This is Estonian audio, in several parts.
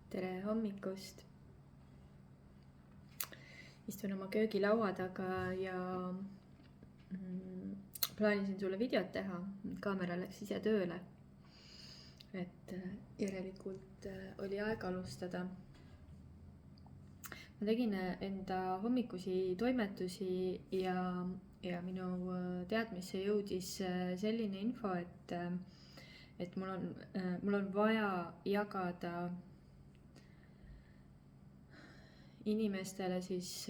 tere hommikust! Istun oma köögilaua taga ja plaanisin sulle videot teha. Kaamera läks ise tööle. Et järelikult oli aeg alustada. Ma tegin enda hommikusi toimetusi ja minu teadmisse jõudis selline info, et mul on vaja jagada inimestele siis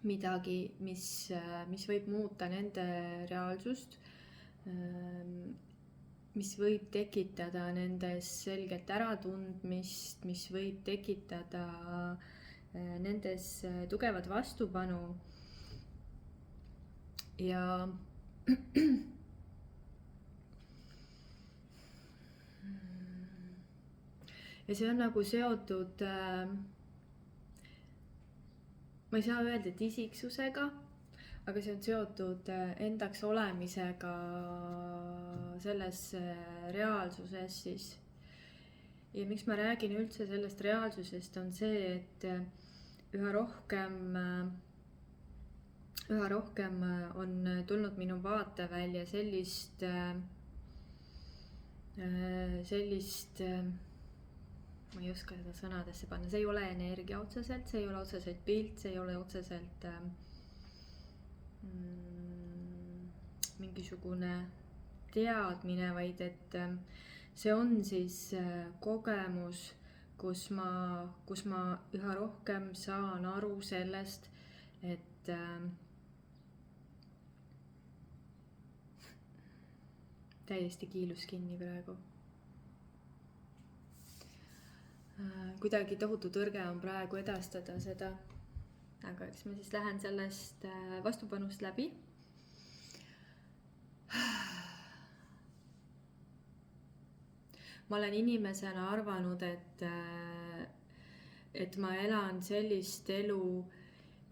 midagi, mis võib muuta nende reaalsust, mis võib tekitada nendes selgelt äratundmist, mis võib tekitada nendes tugevat vastupanu. Ja see on nagu seotud, ma ei saa öelda, et isiksusega, aga see on seotud endaks olemisega selles reaalsuses siis. Ja miks ma räägin üldse sellest reaalsusest on see, et üha rohkem on tulnud minu vaatevälja sellist ma ei oska seda sõnadesse panna, see ei ole energia otseselt, see ei ole otseselt pilt, see ei ole otseselt mingisugune teadmine, vaid et see on siis kogemus, kus ma üha rohkem saan aru sellest, et täiesti kiilus kinni praegu. Kuidagi tohutu tõrge on praegu edastada seda, aga eks ma siis lähen sellest vastupanust läbi. Ma olen inimesena arvanud, et ma elan sellist elu,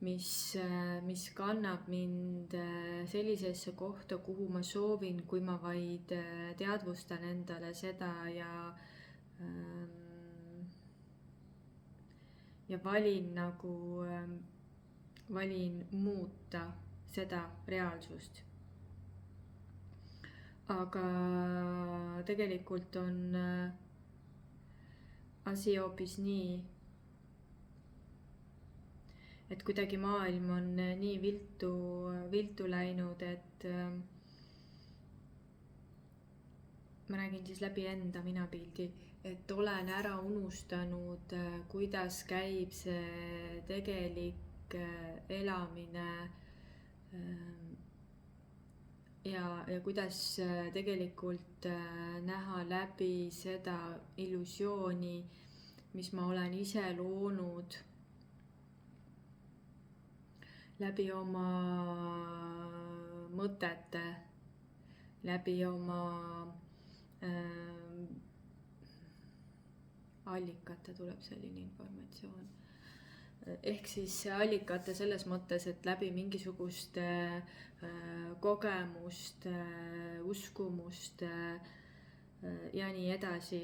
mis kannab mind sellisesse kohta, kuhu ma soovin, kui ma vaid teadvustan endale seda ja valin muuta seda reaalsust. Aga tegelikult on asi hoopis nii, et kuidagi maailm on nii viltu läinud, et ma räägin siis läbi enda minapildi, et olen ära unustanud, kuidas käib see tegelik elamine ja kuidas tegelikult näha läbi seda illusiooni, mis ma olen ise loonud läbi oma mõtete, läbi oma allikate tuleb selline informatsioon. Ehk siis allikate selles mõttes, et läbi mingisuguste kogemuste, uskumuste ja nii edasi.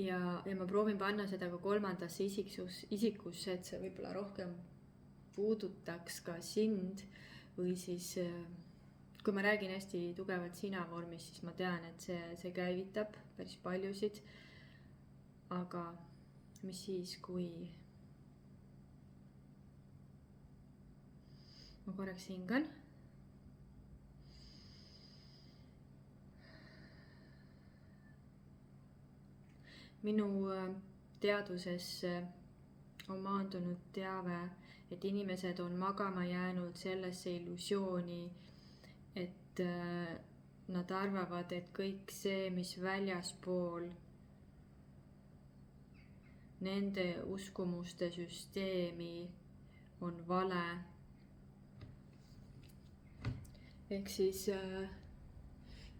Ja ma proovin panna seda ka kolmandasse isikusse, et see võib-olla rohkem puudutaks ka sind või siis kui ma räägin hästi tugevalt sina vormis, siis ma tean, et see käivitab päris paljusid. Aga mis siis, kui ma korraks hingan. Minu teadvusesse on maandunud teave, et inimesed on magama jäänud sellesse illusiooni, et nad arvavad, et kõik see, mis väljaspool nende uskumuste süsteemi on vale. Ehk siis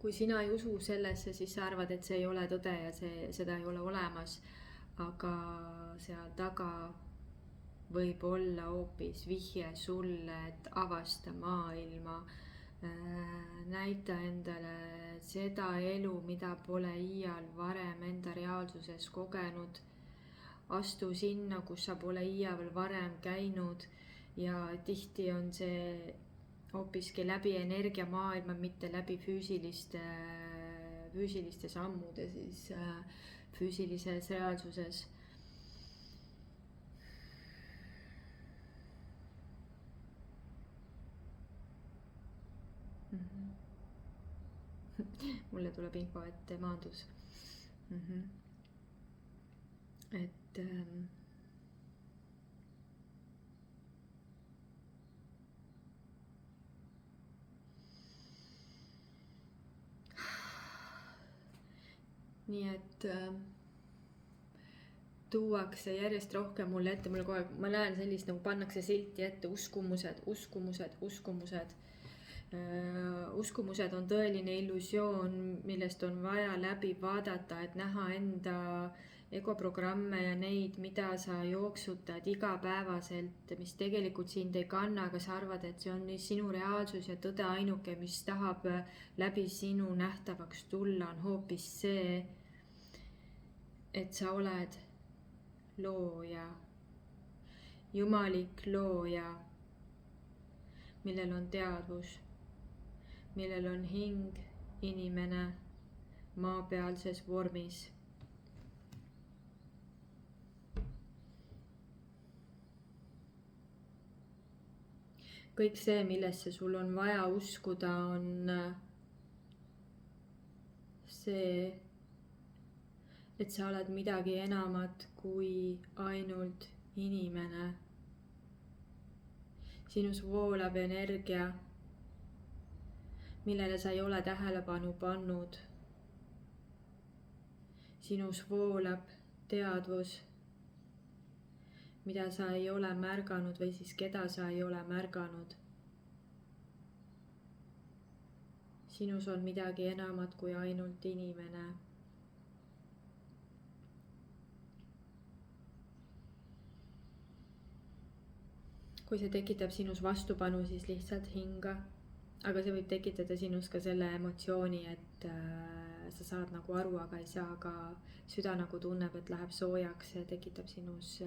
kui sina ei usu sellesse, siis sa arvad, et see ei ole tõde ja seda ei ole olemas, aga seal taga võib olla hoopis vihje sulle, et avasta maailma, näita endale seda elu, mida pole iial varem enda reaalsuses kogenud. Astu sinna, kus sa pole iial varem käinud ja tihti on see hoopiski läbi energiamaailma, mitte läbi füüsiliste sammude siis füüsilises reaalsuses. Mulle tuleb info, et maandus. Et nii et tuuakse järjest rohkem mulle ette, mulle kogu aeg, ma näen sellist nagu pannakse silti ette, uskumused. Uskumused on tõeline illusioon, millest on vaja läbi vaadata, et näha enda egoprogramme ja neid, mida sa jooksutad igapäevaselt, mis tegelikult sind ei kanna, aga sa arvad, et see on sinu reaalsus ja tõde ainuke, mis tahab läbi sinu nähtavaks tulla, on hoopis see, et sa oled looja, jumalik looja, millel on teadvus, millel on hing, inimene maapealses vormis. Kõik see, millesse sul on vaja uskuda, on see, et sa oled midagi enamat kui ainult inimene. Sinus voolab energia, millele sa ei ole tähelepanu pannud. Sinus voolab teadvus, mida sa ei ole märganud või siis keda sa ei ole märganud. Sinus on midagi enamat kui ainult inimene. Kui see tekitab sinus vastupanu, siis lihtsalt hinga. Aga see võib tekitada sinus ka selle emotsiooni, et sa saad nagu aru, aga ei saa, aga süda nagu tunneb, et läheb soojaks ja tekitab sinus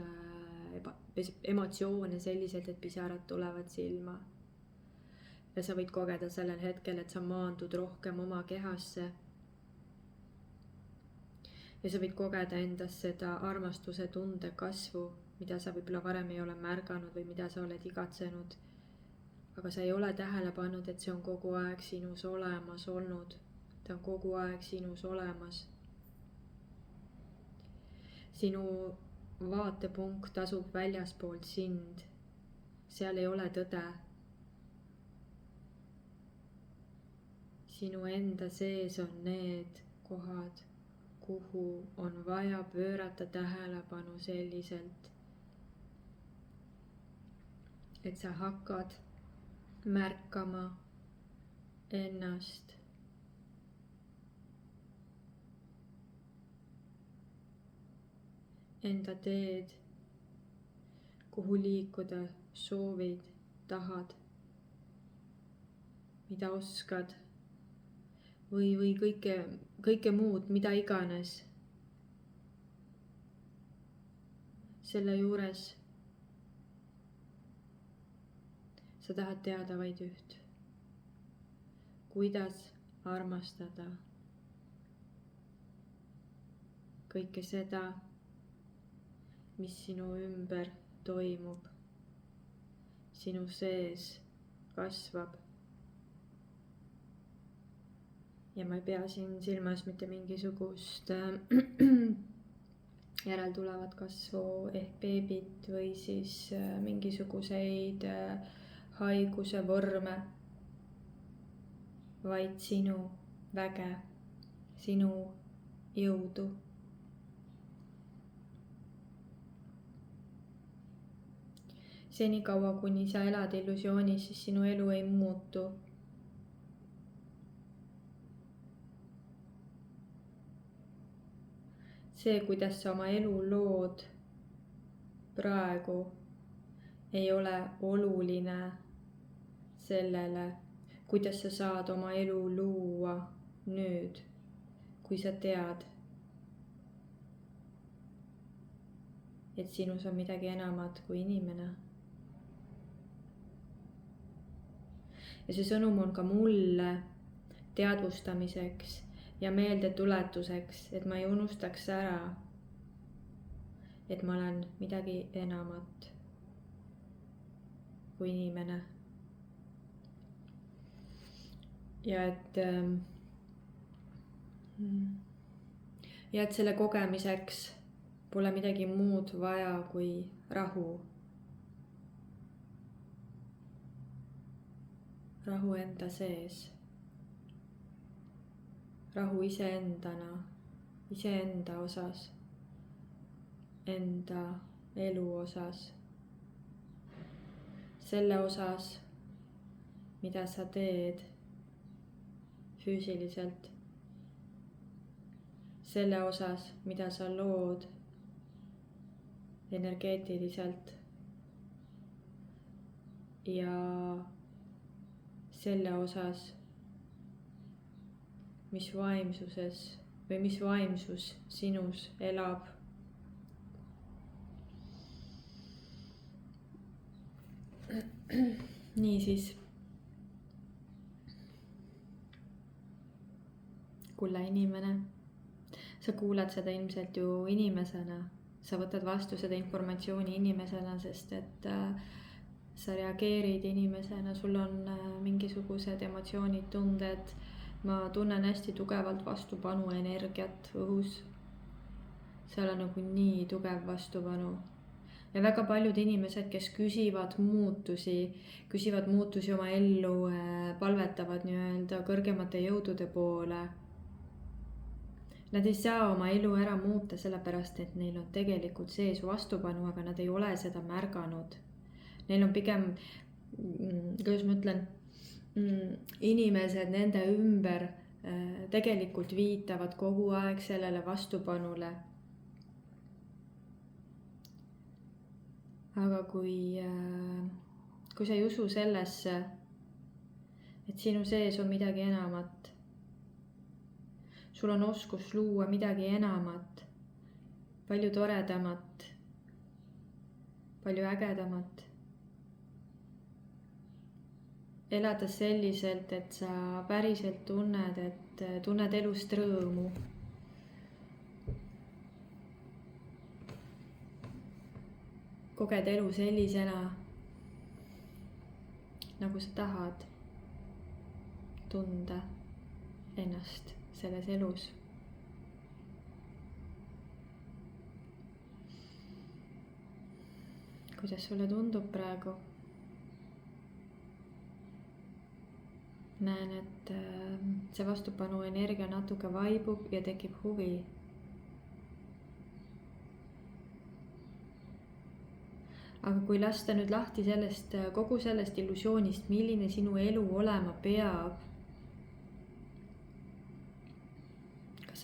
emotsioone selliselt, et pisarad tulevad silma. Ja sa võid kogeda sellel hetkel, et sa maandud rohkem oma kehasse. Ja sa võid kogeda endas seda armastuse tunde kasvu, mida sa võib-olla varem ei ole märganud või mida sa oled igatsenud. Aga sa ei ole tähele pannud, et see on kogu aeg sinus olemas olnud. Ta on kogu aeg sinus olemas. Sinu vaatepunkt asub väljaspoolt sind. Seal ei ole tõde. Sinu enda sees on need kohad, kuhu on vaja pöörata tähelepanu selliselt, et sa hakkad märkama ennast. Enda teed, kuhu liikuda soovid, tahad, mida oskad või kõike muud, mida iganes. Selle juures sa tahad teada vaid üht. Kuidas armastada kõike seda, mis sinu ümber toimub, sinu sees kasvab. Ja ma ei pea siin silmas mitte mingisugust järeltulevat kasvu ehk beebit või siis mingisuguseid haiguse vorme, vaid sinu väge, sinu jõudu. Senikaua, kuni sa elad illusioonis, siis sinu elu ei muutu. See, kuidas sa oma elu lood praegu, ei ole oluline sellele, kuidas sa saad oma elu luua nüüd, kui sa tead, et sinus on midagi enamat kui inimene. ja see sõnum on ka mulle teadvustamiseks ja meeldetuletuseks, et ma ei unustaks ära, et ma olen midagi enamat kui inimene. ja et selle kogemiseks pole midagi muud vaja kui rahu. rahu enda sees. rahu iseendana, iseenda osas, enda elu osas, selle osas, mida sa teed füüsiliselt, selle osas, mida sa lood energeetiliselt ja selle osas, mis vaimsuses või mis vaimsus sinus elab. Niisiis, kulla inimene, sa kuulad seda ilmselt ju inimesena, sa võtad vastu seda informatsiooni inimesena, sest et sa reageerid inimesena, sul on mingisugused emotsioonid, tunded. Ma tunnen hästi tugevalt vastupanu energiat õhus. seal on nagu nii tugev vastupanu. Ja väga paljud inimesed, kes küsivad muutusi oma ellu, palvetavad nii-öelda kõrgemate jõudude poole. Nad ei saa oma elu ära muuta, sellepärast et neil on tegelikult sees vastupanu, aga nad ei ole seda märganud. Neil on pigem, kuidas ma ütlen, inimesed nende ümber tegelikult viitavad kogu aeg sellele vastupanule. Aga kui sa ei usu sellesse, et sinu sees on midagi enamat, sul on oskus luua midagi enamat, palju toredamat, palju ägedamat, elada selliselt, et sa päriselt tunned elust rõõmu. Koged elu sellisena, nagu sa tahad tunda ennast selles elus. Kuidas sulle tundub praegu? Näen, et see vastupanu energia natuke vaibub ja tekib huvi. Aga kui lasta nüüd lahti kogu sellest illusioonist, milline sinu elu olema peab, kas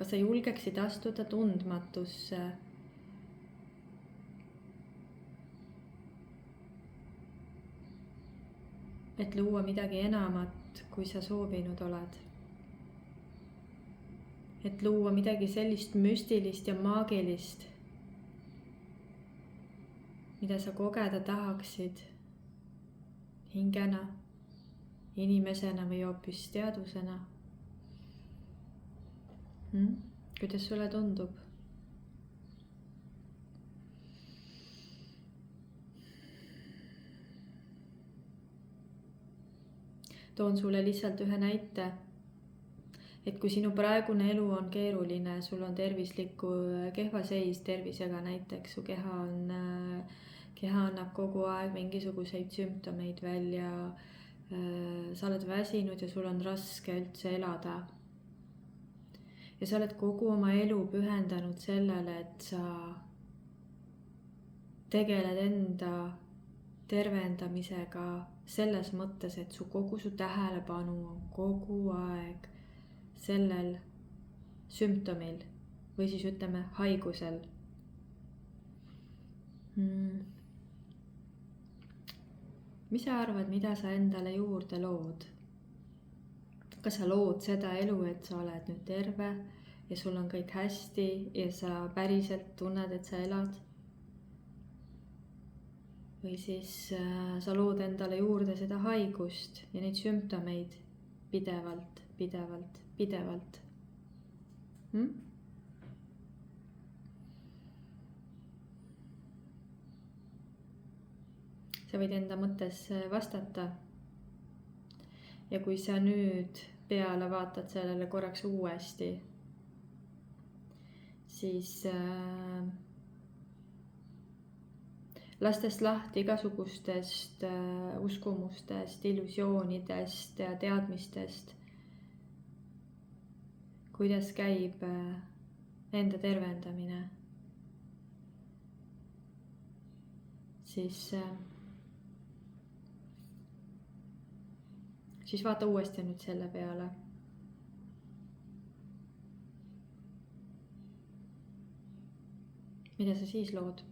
sa julgeksid astuda tundmatusse? Et luua midagi enamat, kui sa soovinud oled. Et luua midagi sellist müstilist ja maagilist, mida sa kogeda tahaksid hingena, inimesena või hoopis teadvusena. Kuidas sulle tundub? Toon sulle lihtsalt ühe näite, et kui sinu praegune elu on keeruline, sul on tervisliku kehva seis tervisega näiteks, su keha annab kogu aeg mingisuguseid sümptomeid välja, sa oled väsinud ja sul on raske üldse elada. Ja sa oled kogu oma elu pühendanud sellele, et sa tegeled enda tervendamisega selles mõttes, et kogu su tähelepanu on kogu aeg sellel sümptomil või siis ütleme haigusel. Mis sa arvad, mida sa endale juurde lood? kas sa lood seda elu, et sa oled nüüd terve ja sul on kõik hästi ja sa päriselt tunned, et sa elad? Või siis sa lood endale juurde seda haigust ja neid sümptomeid pidevalt. Sa võid enda mõttes vastata. Ja kui sa nüüd peale vaatad sellele korraks uuesti, siis lastest lahti igasugustest uskumustest, illusioonidest ja teadmistest, kuidas käib enda tervendamine, siis vaata uuesti nüüd selle peale. Mida sa siis lood?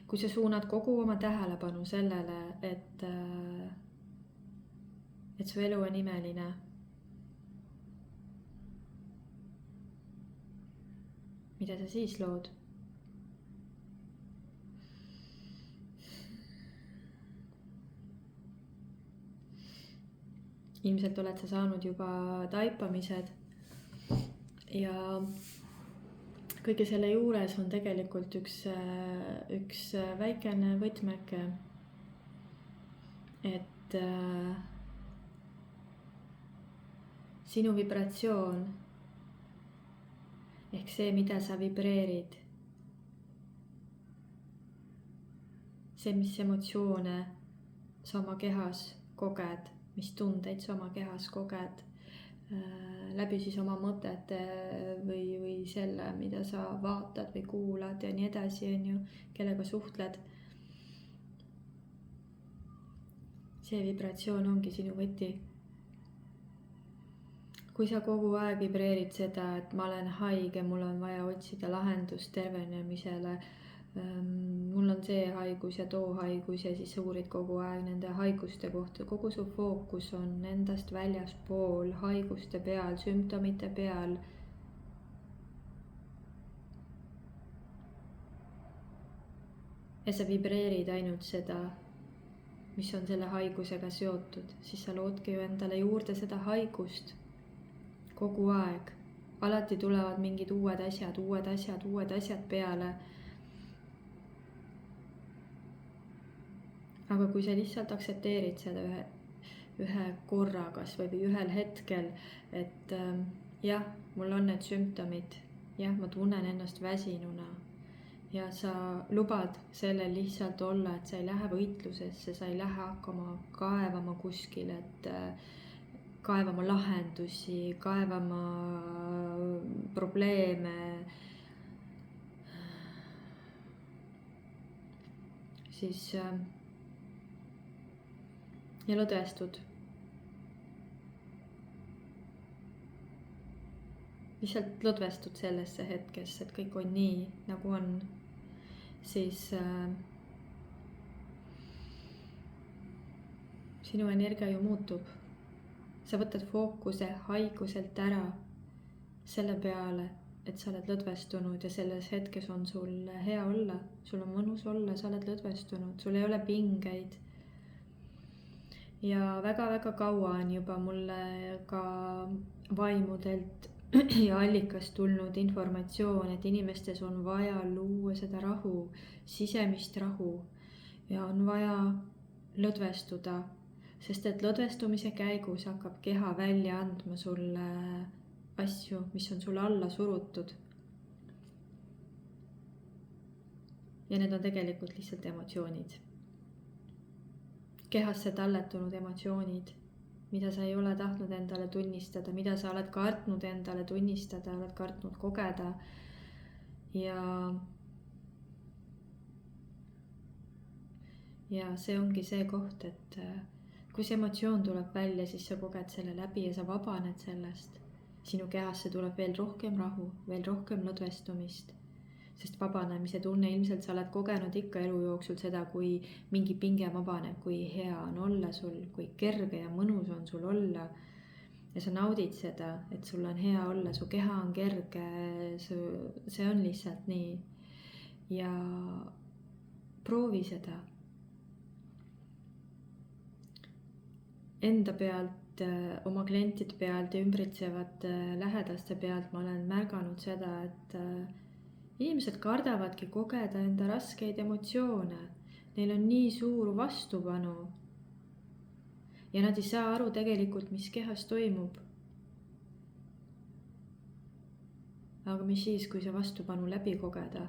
Kui sa suunad kogu oma tähelepanu sellele, et su elu on imeline, mida sa siis lood? Ilmselt oled sa saanud juba taipamised ja kõige selle juures on tegelikult üks väikene võtmeke, et sinu vibratsioon ehk see, mida sa vibreerid, see, mis emotsioone sa oma kehas koged, mis tundeid sa oma kehas koged, läbi siis oma mõtete või selle, mida sa vaatad või kuulad ja nii edasi, on ju, kellega suhtled. See vibratsioon ongi sinu võti. Kui sa kogu aeg vibreerid seda, et ma olen haige, mul on vaja otsida lahendust tervenemisele, mul on see haigus ja too haigus ja siis sa uurid kogu aeg nende haiguste kohta, kogu su fookus on endast väljaspool, haiguste peal, sümptomite peal. Ja sa vibreerid ainult seda, mis on selle haigusega seotud, siis sa loodki ju endale juurde seda haigust kogu aeg. Alati tulevad mingid uued asjad peale. Aga kui sa lihtsalt aksepteerid seda ühe korra kas või ühel hetkel, et jah, mul on need sümptomid, jah, ma tunnen ennast väsinuna ja sa lubad sellel lihtsalt olla, et sa ei lähe võitlusesse, sa ei lähe hakkama kaevama kuskil, et kaevama lahendusi, kaevama probleeme, siis ja lõdvestud. Lihtsalt lõdvestud sellesse hetkesse, et kõik on nii, nagu on, siis sinu energia ju muutub. Sa võtad fookuse haiguselt ära selle peale, et sa oled lõdvestunud ja selles hetkes on sul hea olla, sul on mõnus olla, sa oled lõdvestunud, sul ei ole pingeid. Ja väga-väga kaua on juba mulle ka vaimudelt ja allikast tulnud informatsioon, et inimestes on vaja luua seda rahu, sisemist rahu ja on vaja lõdvestuda, sest et lõdvestumise käigus hakkab keha välja andma sulle asju, mis on sulle alla surutud. Ja need on tegelikult lihtsalt emotsioonid. Kehasse talletunud emotsioonid, mida sa ei ole tahtnud endale tunnistada, mida sa oled kartnud endale tunnistada, oled kartnud kogeda. Ja see ongi see koht, et kui see emotsioon tuleb välja, siis sa koged selle läbi ja sa vabaned sellest. Sinu kehasse tuleb veel rohkem rahu, veel rohkem lõdvestumist. sest vabanemise tunne, ilmselt sa oled kogenud ikka elu jooksul seda, kui mingi pinge vabaneb, kui hea on olla sul, kui kerge ja mõnus on sul olla. Ja sa naudid seda, et sul on hea olla, su keha on kerge, see on lihtsalt nii. Ja proovi seda. Enda pealt, oma klientide pealt ja ümbritsevate lähedaste pealt ma olen märganud seda, et inimesed kardavadki kogeda enda raskeid emotsioone. Neil on nii suur vastupanu. Ja nad ei saa aru tegelikult, mis kehas toimub. Aga mis siis, kui see vastupanu läbi kogeda?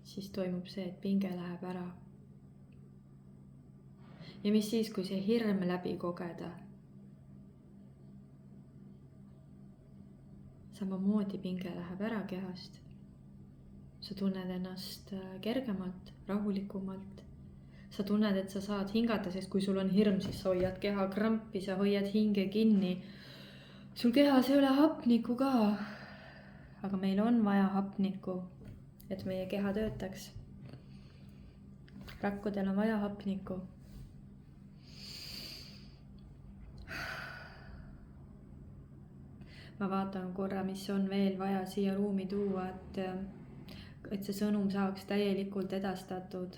Siis toimub see, et pinge läheb ära. Ja mis siis, kui see hirm läbi kogeda? Samamoodi pinge läheb ära kehast. Sa tunned ennast kergemalt, rahulikumalt. Sa tunned, et sa saad hingata, sest kui sul on hirm, siis sa hoiad keha krampi, sa hoiad hinge kinni. Sul kehas ei ole hapnikku ka. Aga meil on vaja hapnikku, et meie keha töötaks. Rakkudel on vaja hapnikku. Ma vaatan korra, mis on veel vaja siia ruumi tuua, et see sõnum saaks täielikult edastatud.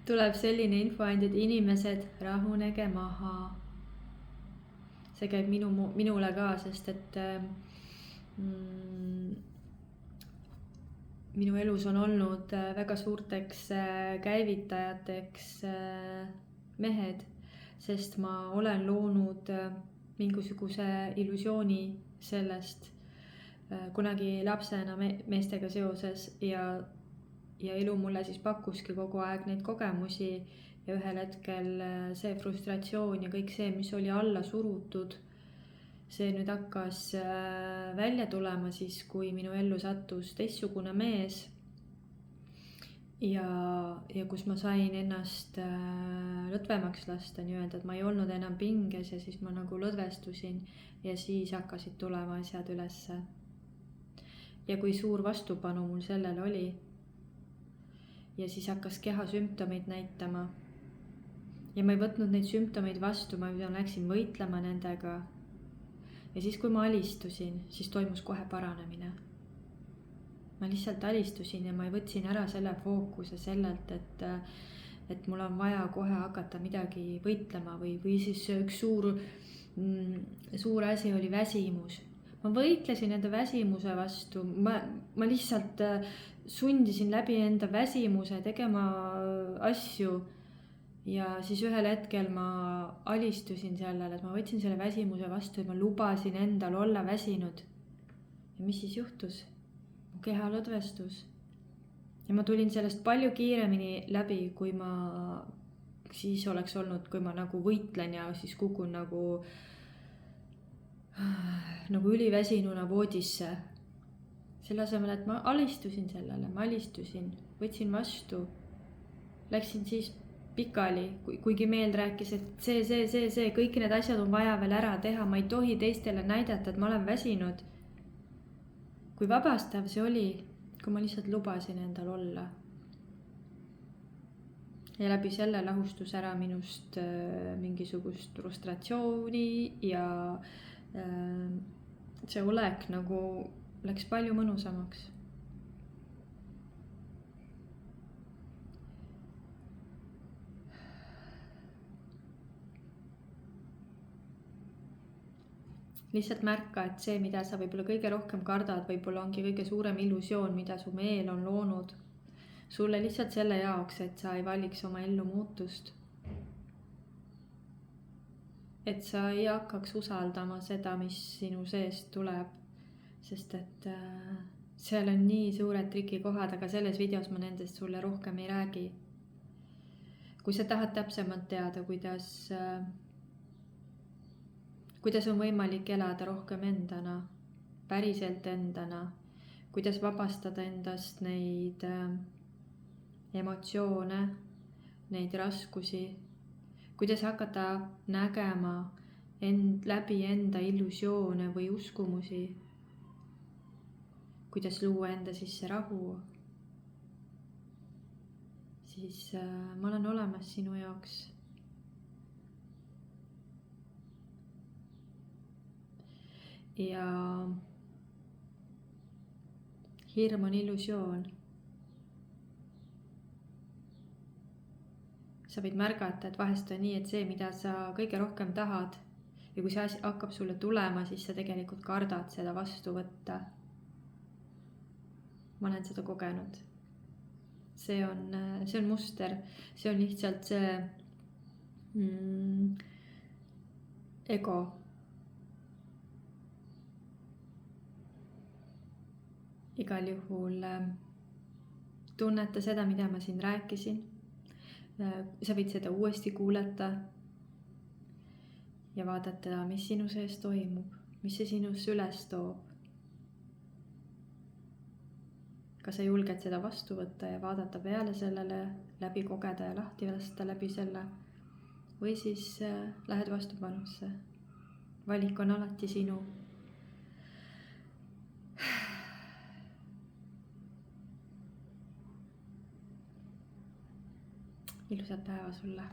Tuleb selline infoand, et inimesed, rahunege maha. See käib minule ka, sest et minu elus on olnud väga suurteks käivitajateks mehed, sest ma olen loonud mingisuguse illusiooni sellest kunagi lapsena meestega seoses ja elu mulle siis pakkuski kogu aeg neid kogemusi ja ühel hetkel see frustratsioon ja kõik see, mis oli alla surutud, see nüüd hakkas välja tulema siis, kui minu ellu sattus teistsugune mees ja kus ma sain ennast lõdvemaks lasta nii-öelda, et ma ei olnud enam pinges ja siis ma nagu lõdvestusin ja siis hakkasid tulema asjad ülesse. Ja kui suur vastupanu mul sellel oli. Ja siis hakkas keha sümptomeid näitama. Ja ma ei võtnud neid sümptomeid vastu, ma läksin võitlema nendega. Ja siis kui ma alistusin, siis toimus kohe paranemine. Ma lihtsalt alistusin ja ma võtsin ära selle fookuse sellelt, et mul on vaja kohe hakata midagi võitlema või siis üks suur asi oli väsimus. Ma võitlesin enda väsimuse vastu, ma lihtsalt sundisin läbi enda väsimuse tegema asju ja siis ühel hetkel ma alistusin sellele, et ma võtsin selle väsimuse vastu ja ma lubasin endal olla väsinud. Ja mis siis juhtus? Mu keha lõdvestus. Ja ma tulin sellest palju kiiremini läbi, kui ma siis oleks olnud, kui ma nagu võitlen ja siis kukun nagu üliväsinuna voodisse. Selle asemel, et ma alistusin sellele, võtsin vastu, läksin siis pikali, kuigi meel rääkis, et see, kõik need asjad on vaja veel ära teha, ma ei tohi teistele näidata, et ma olen väsinud. Kui vabastav see oli, kui ma lihtsalt lubasin endal olla. Ja läbi selle lahustus ära minust mingisugust frustratsiooni ja see olek nagu läks palju mõnusamaks. Lihtsalt märka, et see, mida sa võib-olla kõige rohkem kardad, võib-olla ongi kõige suurem illusioon, mida su meel on loonud. Sulle lihtsalt selle jaoks, et sa ei valiks oma ellu muutust. Et sa ei hakkaks usaldama seda, mis sinu seest tuleb. Sest et seal on nii suured trikikohad, aga selles videos ma nendest sulle rohkem ei räägi. Kui sa tahad täpsemalt teada, kuidas on võimalik elada rohkem endana, päriselt endana, kuidas vabastada endast neid emotsioone, neid raskusi, kuidas hakata nägema läbi enda illusioone või uskumusi, kuidas luua enda sisse rahu, siis ma olen olemas sinu jaoks. Ja hirm on illusioon. Sa võid märgata, et vahest on nii, et see, mida sa kõige rohkem tahad ja kui see asi hakkab sulle tulema, siis sa tegelikult kardad seda vastu võtta. Ma olen seda kogenud. See on muster, see on lihtsalt see ego. Igal juhul tunneta seda, mida ma siin rääkisin. Sa võid seda uuesti kuulata ja vaadata, mis sinu sees toimub, mis see sinus üles toob. Kas sa julged seda vastu võtta ja vaadata peale sellele, läbi kogeda ja lahti lasta läbi selle või siis lähed vastupanusse. Valik on alati sinu. Ilusat päeva sulle!